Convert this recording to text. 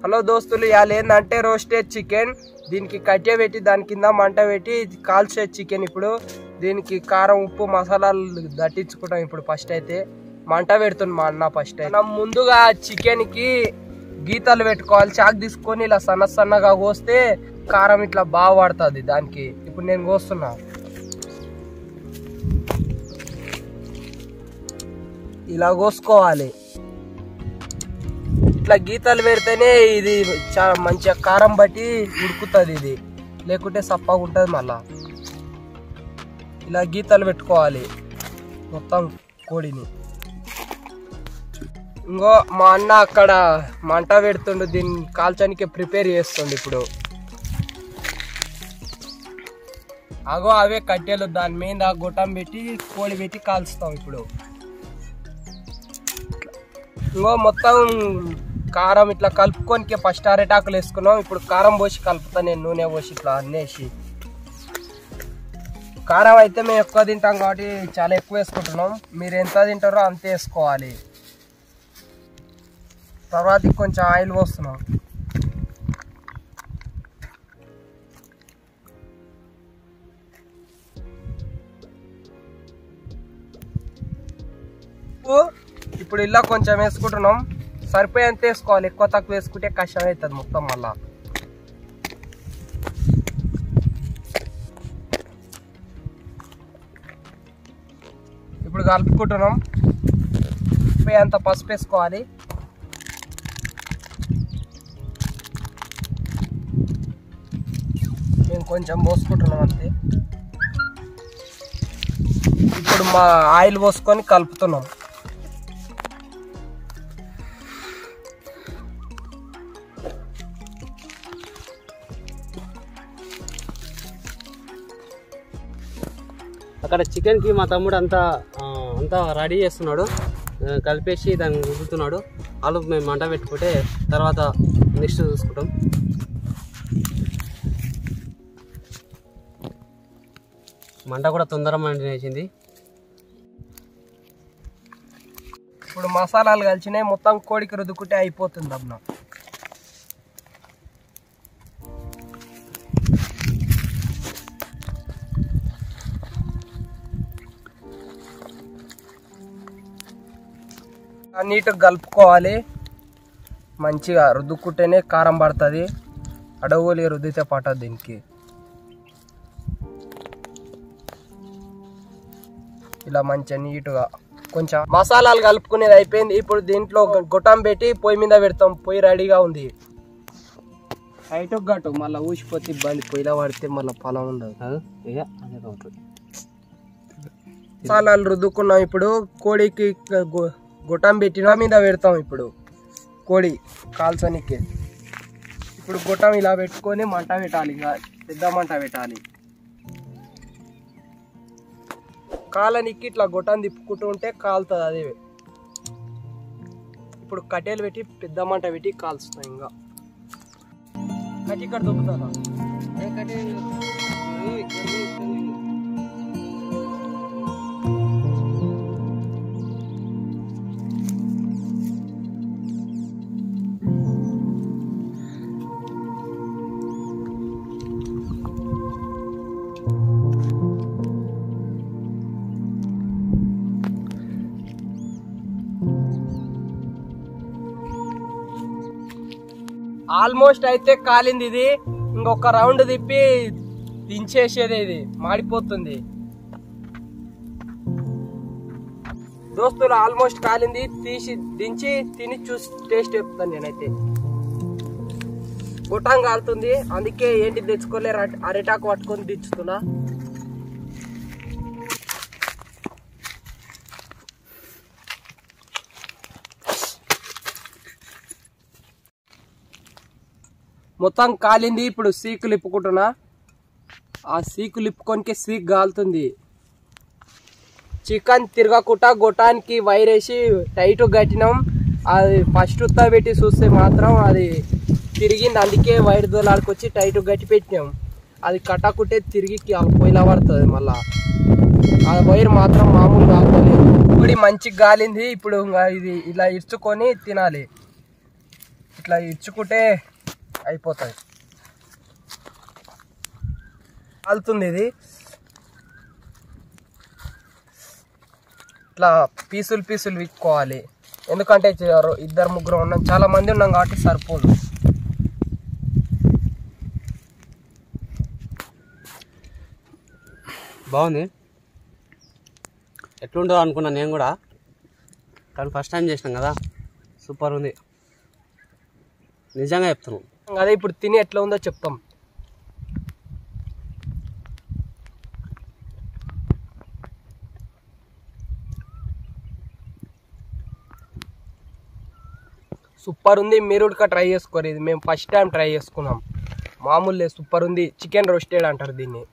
Hello దోస్తులు, ఇవాళ ఏంటంటే రోస్టెడ్ చికెన్. దీనికి కట్టె పెట్టి దాని కింద మంట పెట్టి కాల్చే చికెన్. ఇప్పుడు దీనికి కారం ఉప్పు మసాలాలు దట్టించుకుంటాం. ఇప్పుడు ఫస్ట్ అయితే మంట పెడుతుంది మా అన్న. ఫస్ట్ అయితే మనం ముందుగా చికెన్ కి గీతలు పెట్టుకోవాలి. చాకు తీసుకొని ఇలా సన్న సన్నగా కోస్తే కారం ఇట్లా బాగా పడుతుంది దానికి. ఇప్పుడు నేను కోస్తున్నా. ఇలా కోసుకోవాలి. ఇట్లా గీతలు పెడితేనే ఇది చాలా మంచిగా కారం బట్టి ఉడుకుతుంది. ఇది లేకుంటే సప్పగా ఉంటుంది. మళ్ళా ఇలా గీతలు పెట్టుకోవాలి మొత్తం కోడిని. ఇంకో మా అన్న అక్కడ మంట పెడుతుండు, దీన్ని కాల్చడానికి ప్రిపేర్ చేస్తుండు. ఇప్పుడు అగో అవే కట్టెలు, దాని మీద గొట్టం పెట్టి కోడి పెట్టి కాల్చుతాం. ఇప్పుడు ఇంకో మొత్తం కారం ఇట్లా కలుపుకొని ఫస్ట్ అరటాకులు వేసుకున్నాం. ఇప్పుడు కారం పోసి కలుపుతా నేను, నూనె పోసి ఇట్లా అన్నేసి. కారం అయితే మేము ఎక్కువ తింటాం కాబట్టి చాలా ఎక్కువ వేసుకుంటున్నాం. మీరు ఎంత తింటారో అంతే వేసుకోవాలి. తర్వాత కొంచెం ఆయిల్ పోస్తున్నాం. ఇప్పుడు ఇలా కొంచెం వేసుకుంటున్నాం. సరిపోయేంత వేసుకోవాలి. ఎక్కువ తక్కువ వేసుకుంటే కష్టం అవుతుంది మొత్తం. మళ్ళా ఇప్పుడు కలుపుకుంటున్నాం. సరిపోయేంత పసుపు వేసుకోవాలి. మేము కొంచెం పోసుకుంటున్నాం అంతే. ఇప్పుడు మా ఆయిల్ పోసుకొని కలుపుతున్నాం. అక్కడ చికెన్కి మా తమ్ముడు అంతా రెడీ చేస్తున్నాడు. కలిపేసి దాన్ని రుద్దుతున్నాడు. ఆలు మేము మంట పెట్టుకుంటే తర్వాత నెక్స్ట్ చూసుకుంటాం. మంట కూడా తొందరగా మండినేసింది. ఇప్పుడు మసాలాలు కలిసినాయి. మొత్తం కోడికి రుద్దుకుంటే అయిపోతుంది. అబ్బా నీట్గా కలుపుకోవాలి. మంచిగా రుద్దుకుంటేనే కారం పడుతుంది. అడవులు రుద్దితే పట్టదు దీనికి. ఇలా మంచిగా నీట్గా కొంచెం మసాలాలు కలుపుకునేది అయిపోయింది. ఇప్పుడు దీంట్లో గొట్టం పెట్టి పొయ్యి మీద పెడతాం. పొయ్యి రెడీగా ఉంది. హైట్ గట్టు మళ్ళీ ఊసిపోతే ఇబ్బంది. పొయ్యిలో పడితే మళ్ళీ పొలం ఉండదు. మసాలాలు రుద్దుకున్నాం. ఇప్పుడు కోడికి గొట్టం పెట్టిన మీద పెడతాం. ఇప్పుడు కోడి కాల్చనికి ఇప్పుడు గొట్టం ఇలా పెట్టుకొని మంట పెట్టాలి. పెద్ద మంట పెట్టాలి. కాలనికి ఇట్లా గొట్టం తిప్పుకుంటూ ఉంటే కాలుతుంది అదే. ఇప్పుడు కట్టెలు పెట్టి పెద్ద మంట పెట్టి కాల్చుతాం. ఇంకా కట్టి ఇక్కడ దొక్కుతా. ఆల్మోస్ట్ అయితే కాలింది. ఇది ఇంకొక రౌండ్ తిప్పి దించేసేది. ఇది మాడిపోతుంది. దోస్తులు ఆల్మోస్ట్ కాలింది. తీసి దించి తిని చూసి టేస్ట్ చెప్తాను నేనైతే. గొట్టం కాలుతుంది, అందుకే ఏంటి తెచ్చుకోలే అరిటాకు పట్టుకొని దించుతున్నా. మొత్తం కాలింది. ఇప్పుడు సీకులు ఇప్పుకుంటున్నా. ఆ సీకులు ఇప్పుకొనికే సీక్ కాలుతుంది. చికెన్ తిరగకుండా గొట్టానికి వైరేసి టైట్ కట్టినాం. అది ఫస్ట్ ఉత్తా పెట్టి చూస్తే మాత్రం అది తిరిగింది. అందుకే వైర్ దోలాడుకొచ్చి టైట్ గట్టి పెట్టినాం. అది కట్టకుంటే తిరిగి పొయ్యిలా పడుతుంది. మళ్ళా ఆ వైర్ మాత్రం మామూలుగా ఆగలేదు. ఇప్పుడు మంచిగా గాలింది. ఇప్పుడు ఇది ఇలా ఇర్చుకొని తినాలి. ఇట్లా ఇచ్చుకుంటే అయిపోతుంది. కాలుతుంది ఇది. ఇట్లా పీసులు పీసులు విక్కోవాలి, ఎందుకంటే ఇద్దరు ముగ్గురు ఉన్నాం, చాలా మంది ఉన్నాం కాబట్టి సరిపోదు. బాగుంది, ఎట్లుంటుందో అనుకున్నాను నేను కూడా, కానీ ఫస్ట్ టైం చేసినాం కదా, సూపర్ ఉంది నిజంగా చెప్తున్నాం. అదే ఇప్పుడు తిని ఎట్లా ఉందో చెప్తాం. సూపర్ ఉంది, మీరు కూడా ట్రై చేసుకోరు. ఇది మేము ఫస్ట్ టైం ట్రై చేసుకున్నాం. మామూలు సూపర్ ఉంది. చికెన్ రోస్టెడ్ అంటారు దీన్ని.